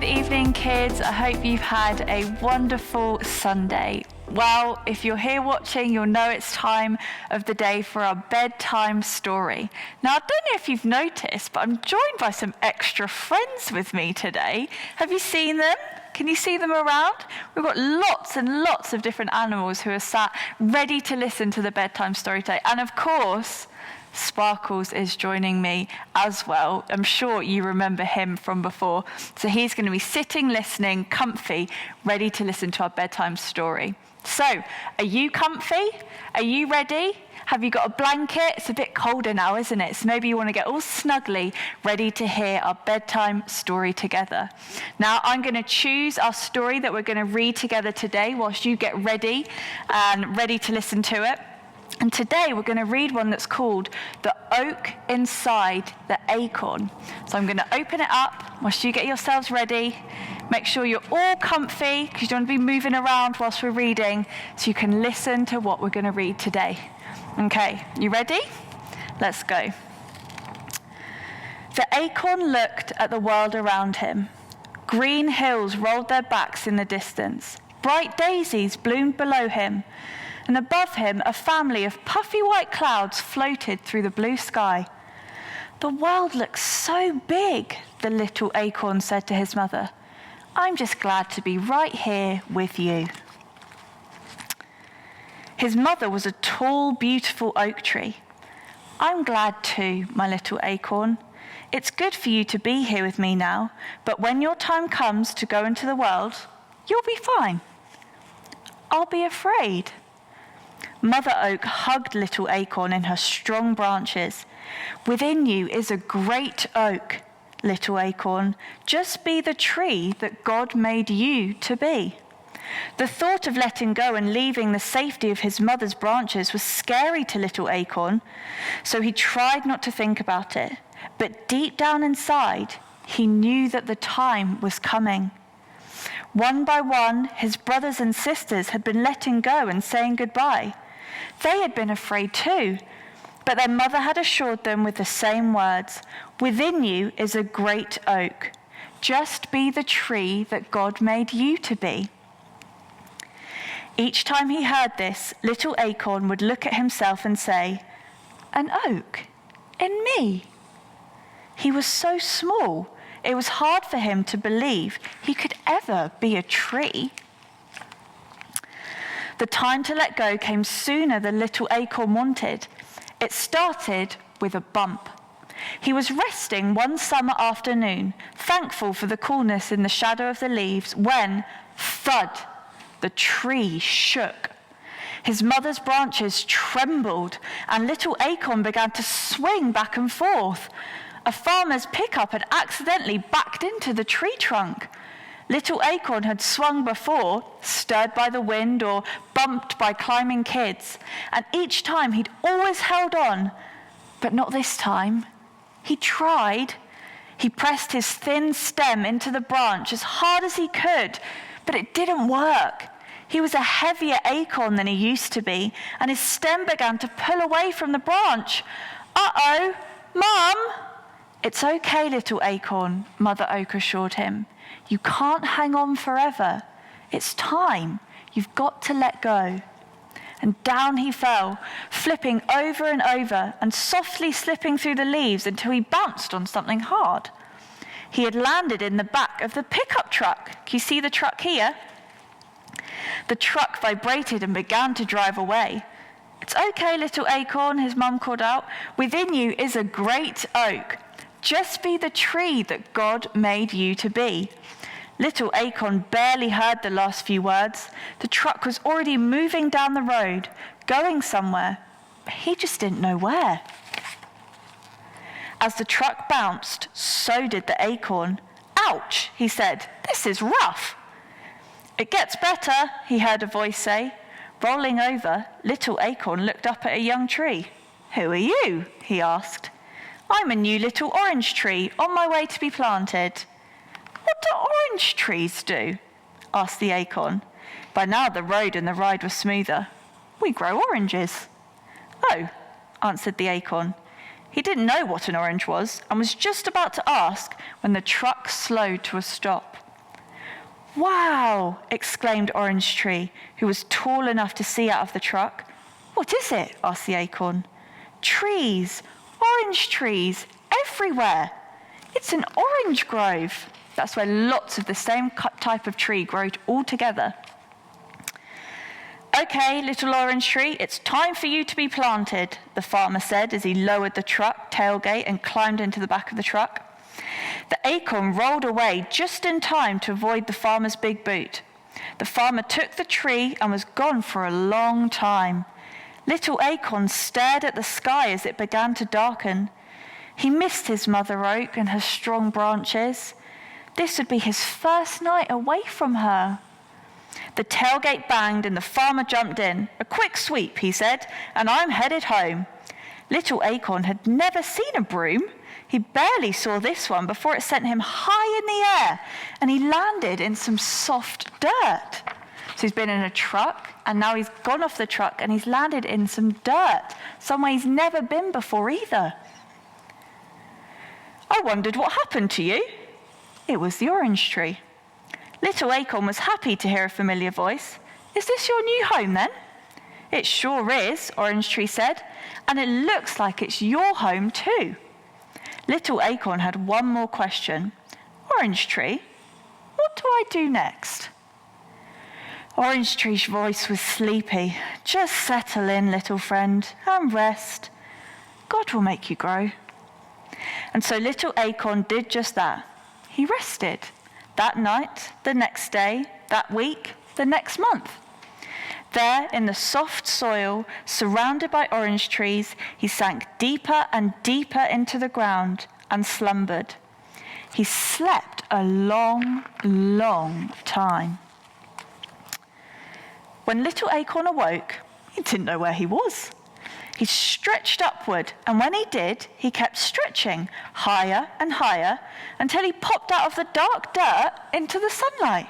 Good evening, kids. I hope you've had a wonderful Sunday. Well, if you're here watching, you'll know it's time of the day for our bedtime story. Now, I don't know if you've noticed, but I'm joined by some extra friends with me today. Have you seen them? Can you see them around? We've got lots and lots of different animals who are sat ready to listen to the bedtime story today. And of course, Sparkles is joining me as well. I'm sure you remember him from before. So he's going to be sitting, listening, comfy, ready to listen to our bedtime story. So, are you comfy? Are you ready? Have you got a blanket? It's a bit colder now, isn't it? So maybe you want to get all snuggly, ready to hear our bedtime story together. Now, I'm going to choose our story that we're going to read together today whilst you get ready and ready to listen to it. And today we're going to read one that's called The Oak Inside the Acorn. So I'm going to open it up whilst you get yourselves ready. Make sure you're all comfy because you don't want to be moving around whilst we're reading so you can listen to what we're going to read today. Okay, you ready? Let's go. The acorn looked at the world around him. Green hills rolled their backs in the distance. Bright daisies bloomed below him. And above him, a family of puffy white clouds floated through the blue sky. The world looks so big, the little acorn said to his mother. I'm just glad to be right here with you. His mother was a tall, beautiful oak tree. I'm glad too, my little acorn. It's good for you to be here with me now, but when your time comes to go into the world, you'll be fine. I'll be afraid. Mother Oak hugged little acorn in her strong branches. Within you is a great oak, little acorn. Just be the tree that God made you to be. The thought of letting go and leaving the safety of his mother's branches was scary to little acorn, so he tried not to think about it. But deep down inside, he knew that the time was coming. One by one, his brothers and sisters had been letting go and saying goodbye. They had been afraid too, but their mother had assured them with the same words, within you is a great oak. Just be the tree that God made you to be. Each time he heard this, little acorn would look at himself and say, an oak? In me? He was so small, it was hard for him to believe he could ever be a tree. The time to let go came sooner than little acorn wanted. It started with a bump. He was resting one summer afternoon, thankful for the coolness in the shadow of the leaves, when, thud, the tree shook. His mother's branches trembled, and little acorn began to swing back and forth. A farmer's pickup had accidentally backed into the tree trunk. Little acorn had swung before, stirred by the wind or bumped by climbing kids, and each time he'd always held on, but not this time. He tried. He pressed his thin stem into the branch as hard as he could, but it didn't work. He was a heavier acorn than he used to be, and his stem began to pull away from the branch. Uh-oh, Mum! It's okay, little acorn, Mother Oak assured him. You can't hang on forever. It's time. You've got to let go. And down he fell, flipping over and over and softly slipping through the leaves until he bounced on something hard. He had landed in the back of the pickup truck. Can you see the truck here? The truck vibrated and began to drive away. It's okay, little acorn, his mum called out. Within you is a great oak. Just be the tree that God made you to be. Little acorn barely heard the last few words. The truck was already moving down the road, going somewhere, but he just didn't know where. As the truck bounced, so did the acorn. Ouch, he said, this is rough. It gets better, he heard a voice say. Rolling over, little acorn looked up at a young tree. Who are you? He asked. I'm a new little orange tree on my way to be planted. What do orange trees do? Asked the acorn. By now the road and the ride were smoother. We grow oranges. Oh, answered the acorn. He didn't know what an orange was and was just about to ask when the truck slowed to a stop. "Wow," exclaimed Orange Tree, who was tall enough to see out of the truck. "What is it?" asked the acorn. "Trees, orange trees, everywhere. It's an orange grove. That's where lots of the same type of tree grow all together." "Okay, little orange tree, it's time for you to be planted," the farmer said as he lowered the truck tailgate and climbed into the back of the truck. The acorn rolled away just in time to avoid the farmer's big boot. The farmer took the tree and was gone for a long time. Little Acorn stared at the sky as it began to darken. He missed his mother oak and her strong branches. This would be his first night away from her. The tailgate banged and the farmer jumped in. "A quick sweep," he said, "and I'm headed home." Little Acorn had never seen a broom. He barely saw this one before it sent him high in the air, and he landed in some soft dirt. So he's been in a truck, and now he's gone off the truck, and he's landed in some dirt, somewhere he's never been before either. "I wondered what happened to you." It was the orange tree. Little Acorn was happy to hear a familiar voice. "Is this your new home, then?" "It sure is," Orange Tree said, "and it looks like it's your home, too." Little Acorn had one more question. "Orange Tree, what do I do next?" Orange Tree's voice was sleepy. "Just settle in, little friend, and rest. God will make you grow." And so Little Acorn did just that. He rested. That night, the next day, that week, the next month. There, in the soft soil, surrounded by orange trees, he sank deeper and deeper into the ground and slumbered. He slept a long, long time. When Little Acorn awoke, he didn't know where he was. He stretched upward, and when he did, he kept stretching higher and higher until he popped out of the dark dirt into the sunlight.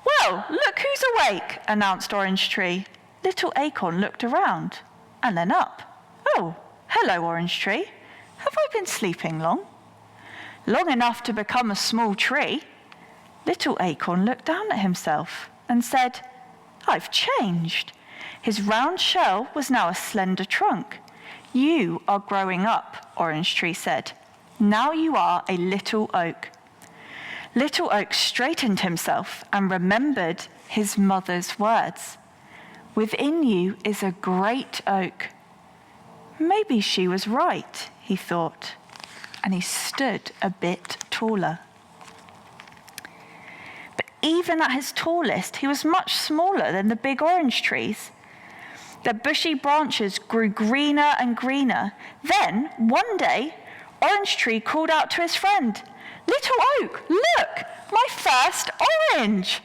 "Well, look who's awake," announced Orange Tree. Little Acorn looked around and then up. "Oh, hello, Orange Tree. Have I been sleeping long?" "Long enough to become a small tree." Little Acorn looked down at himself and said, "I've changed." His round shell was now a slender trunk. "You are growing up," Orange Tree said. "Now you are a little oak." Little Oak straightened himself and remembered his mother's words. "Within you is a great oak." Maybe she was right, he thought, and he stood a bit taller. But even at his tallest, he was much smaller than the big orange trees. Their bushy branches grew greener and greener. Then, one day, Orange Tree called out to his friend, "Little Oak, look, my first orange!"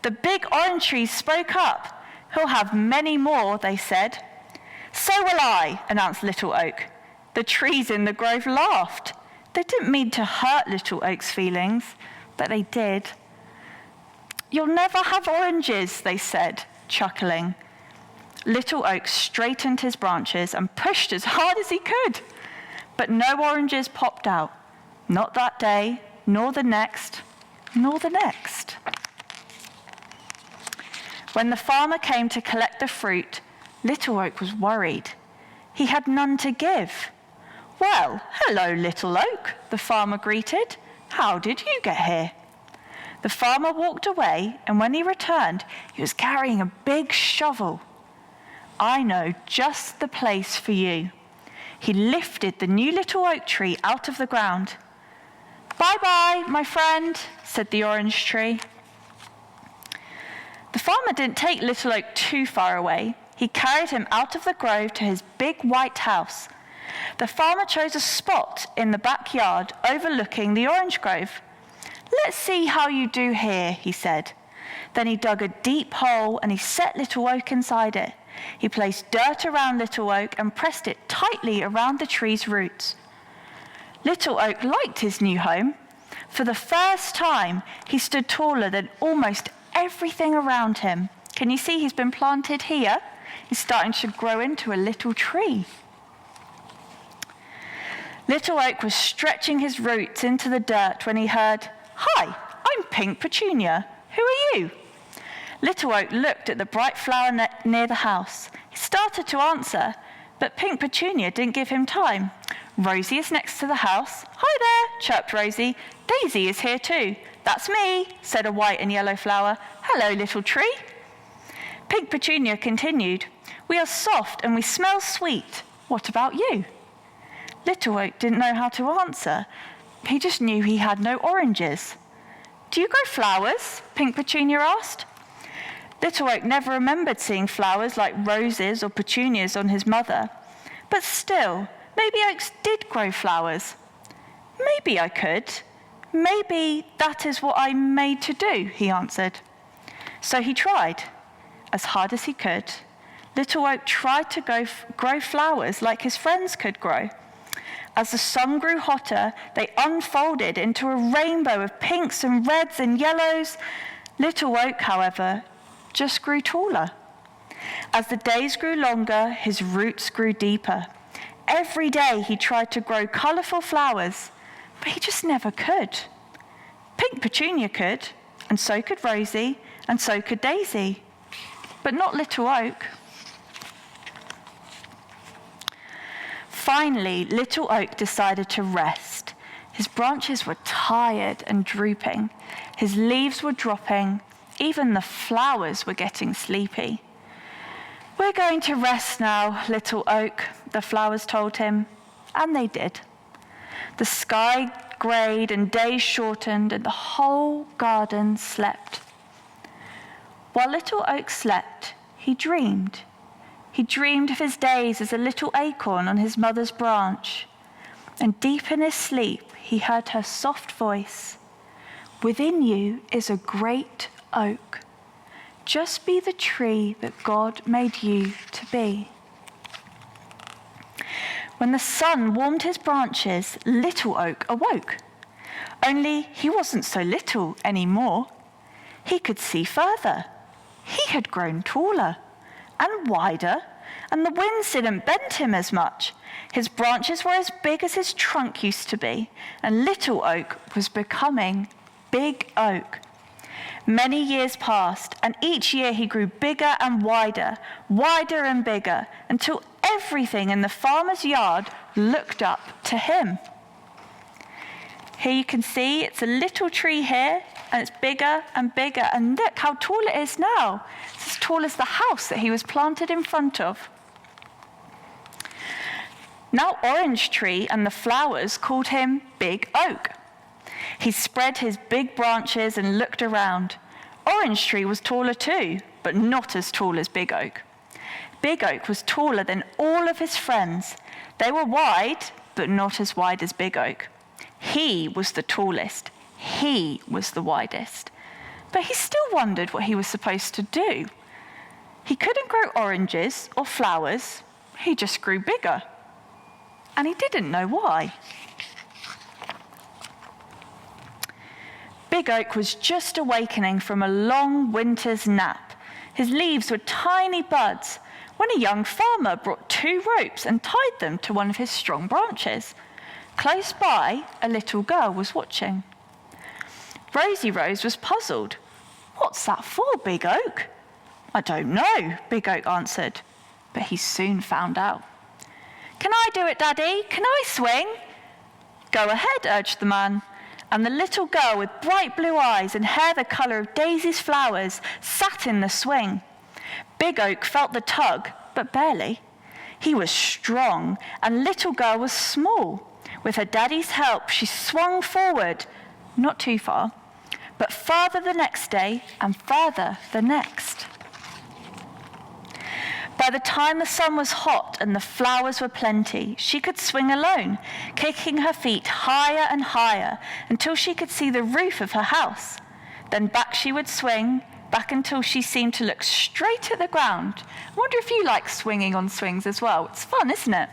The big orange trees spoke up. "He'll have many more," they said. "So will I," announced Little Oak. The trees in the grove laughed. They didn't mean to hurt Little Oak's feelings, but they did. "You'll never have oranges," they said, chuckling. Little Oak straightened his branches and pushed as hard as he could, but no oranges popped out. Not that day, nor the next, nor the next. When the farmer came to collect the fruit, Little Oak was worried. He had none to give. "Well, hello, Little Oak," the farmer greeted. "How did you get here?" The farmer walked away, and when he returned, he was carrying a big shovel. "I know just the place for you." He lifted the new little oak tree out of the ground. "Bye-bye, my friend," said the orange tree. The farmer didn't take Little Oak too far away. He carried him out of the grove to his big white house. The farmer chose a spot in the backyard overlooking the orange grove. "Let's see how you do here," he said. Then he dug a deep hole and he set Little Oak inside it. He placed dirt around Little Oak and pressed it tightly around the tree's roots. Little Oak liked his new home. For the first time, he stood taller than almost everything around him. Can you see he's been planted here? He's starting to grow into a little tree. Little Oak was stretching his roots into the dirt when he heard, "Hi, I'm Pink Petunia. Who are you? Little Oak looked at the bright flower near the house. He started to answer, but Pink Petunia didn't give him time. Rosie is next to the house. Hi there, chirped Rosie. Daisy is here too. That's me, said a white and yellow flower. Hello, little tree. Pink Petunia continued. We are soft and we smell sweet. What about you? Little Oak didn't know how to answer. He just knew he had no oranges. Do you grow flowers? Pink Petunia asked. Little Oak never remembered seeing flowers like roses or petunias on his mother. But still, maybe oaks did grow flowers. Maybe I could. Maybe that is what I'm made to do, he answered. So he tried, as hard as he could. Little Oak tried to grow flowers like his friends could grow. As the sun grew hotter, they unfolded into a rainbow of pinks and reds and yellows. Little Oak, however, just grew taller. As the days grew longer, his roots grew deeper. Every day he tried to grow colourful flowers, but he just never could. Pink Petunia could, and so could Rosie, and so could Daisy, but not Little Oak. Finally, Little Oak decided to rest. His branches were tired and drooping. His leaves were dropping. Even the flowers were getting sleepy. We're going to rest now, Little Oak, the flowers told him, and they did. The sky greyed and days shortened, and the whole garden slept. While Little Oak slept, he dreamed. He dreamed of his days as a little acorn on his mother's branch. And deep in his sleep, he heard her soft voice. Within you is a great oak. Just be the tree that God made you to be. When the sun warmed his branches, Little Oak awoke. Only he wasn't so little anymore. He could see further. He had grown taller and wider, and the winds didn't bend him as much. His branches were as big as his trunk used to be, and Little Oak was becoming Big Oak. Many years passed, and each year he grew bigger and wider and bigger, until everything in the farmer's yard looked up to him. Here you can see it's a little tree here, and it's bigger and bigger, and look how tall it is now. It's as tall as the house that he was planted in front of. Now Orange Tree and the flowers called him Big Oak. He spread his big branches and looked around. Orange Tree was taller too, but not as tall as Big Oak. Big Oak was taller than all of his friends. They were wide, but not as wide as Big Oak. He was the tallest. He was the widest. But he still wondered what he was supposed to do. He couldn't grow oranges or flowers. He just grew bigger. And he didn't know why. Big Oak was just awakening from a long winter's nap. His leaves were tiny buds when a young farmer brought 2 ropes and tied them to one of his strong branches. Close by, a little girl was watching. Rosie Rose was puzzled. What's that for, Big Oak? I don't know, Big Oak answered, but he soon found out. Can I do it, Daddy? Can I swing? Go ahead, urged the man. And the little girl with bright blue eyes and hair the colour of Daisy's flowers sat in the swing. Big Oak felt the tug, but barely. He was strong, and little girl was small. With her daddy's help, she swung forward, not too far, but farther the next day and further the next. By the time the sun was hot and the flowers were plenty, she could swing alone, kicking her feet higher and higher until she could see the roof of her house. Then back she would swing, back until she seemed to look straight at the ground. I wonder if you like swinging on swings as well. It's fun, isn't it?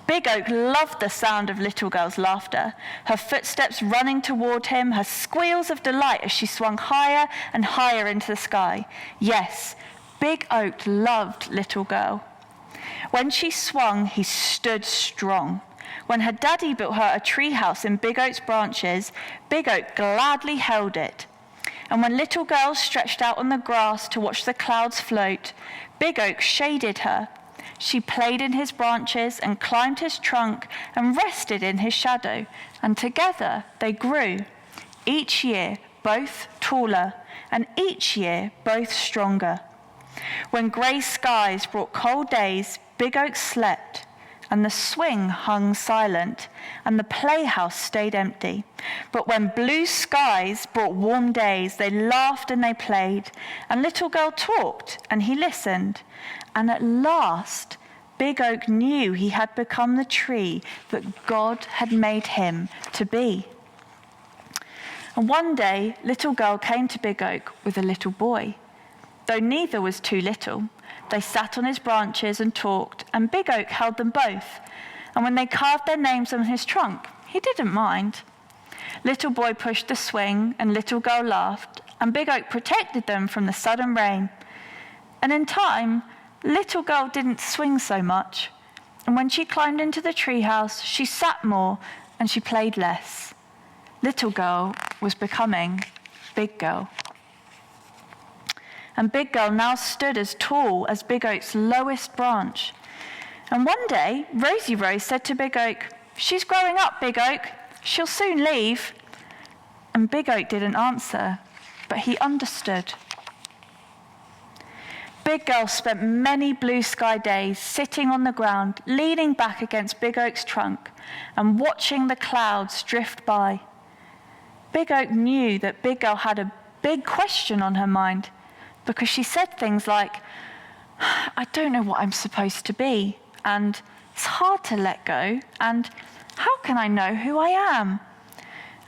Big Oak loved the sound of little girl's laughter, her footsteps running toward him, her squeals of delight as she swung higher and higher into the sky. Yes, Big Oak loved little girl. When she swung, he stood strong. When her daddy built her a tree house in big oak's branches, Big Oak gladly held it. And when little girl stretched out on the grass to watch the clouds float, Big Oak shaded her. She played in his branches and climbed his trunk and rested in his shadow, and together they grew, each year both taller, and each year both stronger. When grey skies brought cold days, Big Oak slept, and the swing hung silent, and the playhouse stayed empty. But when blue skies brought warm days, they laughed and they played, and little girl talked, and he listened. And at last, Big Oak knew he had become the tree that God had made him to be. And one day, little girl came to Big Oak with a little boy. Though neither was too little, they sat on his branches and talked, and Big Oak held them both. And when they carved their names on his trunk, he didn't mind. Little boy pushed the swing, and little girl laughed, and Big Oak protected them from the sudden rain. And in time, little girl didn't swing so much, and when she climbed into the treehouse, she sat more and she played less. Little girl was becoming big girl. And Big Girl now stood as tall as Big Oak's lowest branch. And one day, Rosie Rose said to Big Oak, "She's growing up, Big Oak. She'll soon leave." And Big Oak didn't answer, but he understood. Big Girl spent many blue sky days sitting on the ground, leaning back against Big Oak's trunk and watching the clouds drift by. Big Oak knew that Big Girl had a big question on her mind, because she said things like, "I don't know what I'm supposed to be," and "It's hard to let go," and "How can I know who I am?"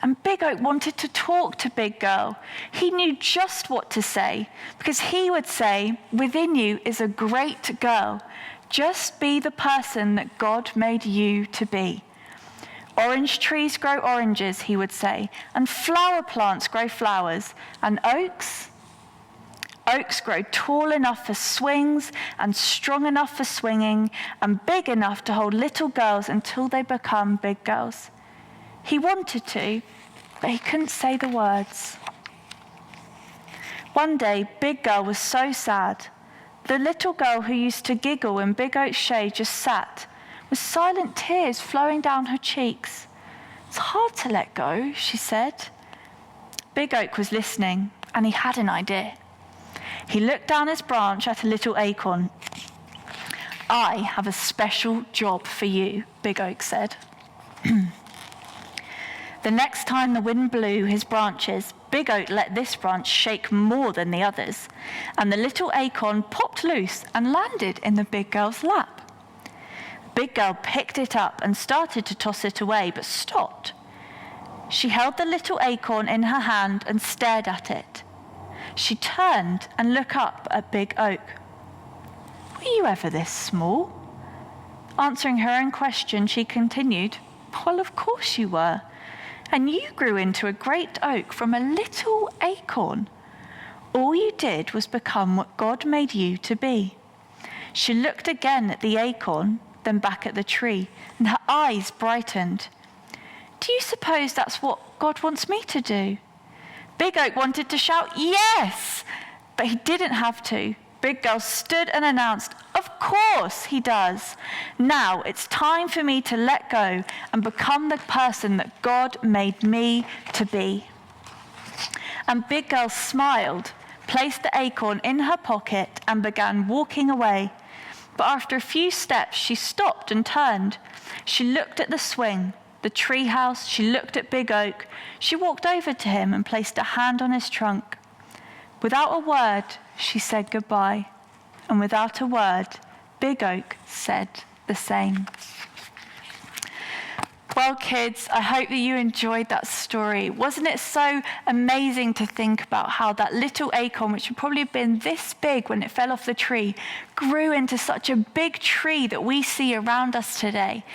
And Big Oak wanted to talk to Big Girl. He knew just what to say, because he would say, "Within you is a great girl. Just be the person that God made you to be." Orange trees grow oranges, he would say, and flower plants grow flowers, and oaks grow tall enough for swings and strong enough for swinging and big enough to hold little girls until they become big girls. He wanted to, but he couldn't say the words. One day, Big Girl was so sad. The little girl who used to giggle in Big Oak's shade just sat, with silent tears flowing down her cheeks. "It's hard to let go," she said. Big Oak was listening, and he had an idea. He looked down his branch at a little acorn. "I have a special job for you," Big Oak said. The next time the wind blew his branches, Big Oak let this branch shake more than the others, and the little acorn popped loose and landed in the big girl's lap. Big Girl picked it up and started to toss it away, but stopped. She held the little acorn in her hand and stared at it. She turned and looked up at Big Oak. "Were you ever this small?" Answering her own question, she continued, "Well, of course you were. And you grew into a great oak from a little acorn. All you did was become what God made you to be." She looked again at the acorn, then back at the tree, and her eyes brightened. "Do you suppose that's what God wants me to do?" Big Oak wanted to shout, "Yes!" but he didn't have to. Big Girl stood and announced, "Of course he does. Now it's time for me to let go and become the person that God made me to be." And Big Girl smiled, placed the acorn in her pocket, and began walking away. But after a few steps, she stopped and turned. She looked at the swing, the treehouse. She looked at Big Oak. She walked over to him and placed a hand on his trunk. Without a word, she said goodbye. And without a word, Big Oak said the same. Well, kids, I hope that you enjoyed that story. story. Wasn't it so amazing to think about how that little acorn, which would probably have been this big when it fell off the tree, grew into such a big tree that we see around us today?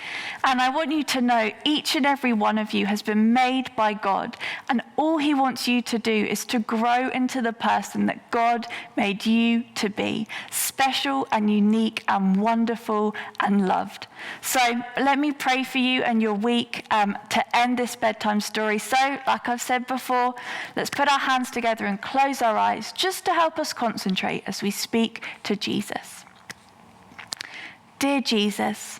And I want you to know each and every one of you has been made by God, and all he wants you to do is to grow into the person that God made you to be, special and unique and wonderful and loved. So let me pray for you and your week to end this bedtime story. So, like I've said before, let's put our hands together and close our eyes just to help us concentrate as we speak to Jesus. Dear Jesus,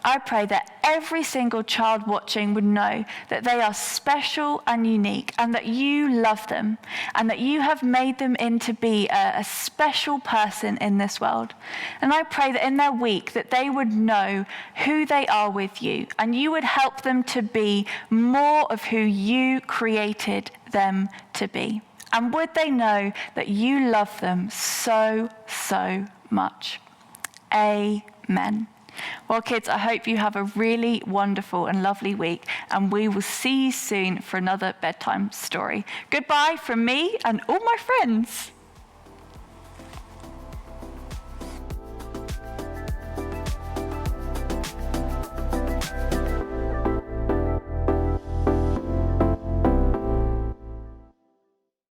I pray that every single child watching would know that they are special and unique, and that you love them, and that you have made them into be a special person in this world. And I pray that in their week that they would know who they are with you, and you would help them to be more of who you created them to be. And would they know that you love them so, so much. Amen. Well, kids, I hope you have a really wonderful and lovely week, and we will see you soon for another bedtime story. Goodbye from me and all my friends.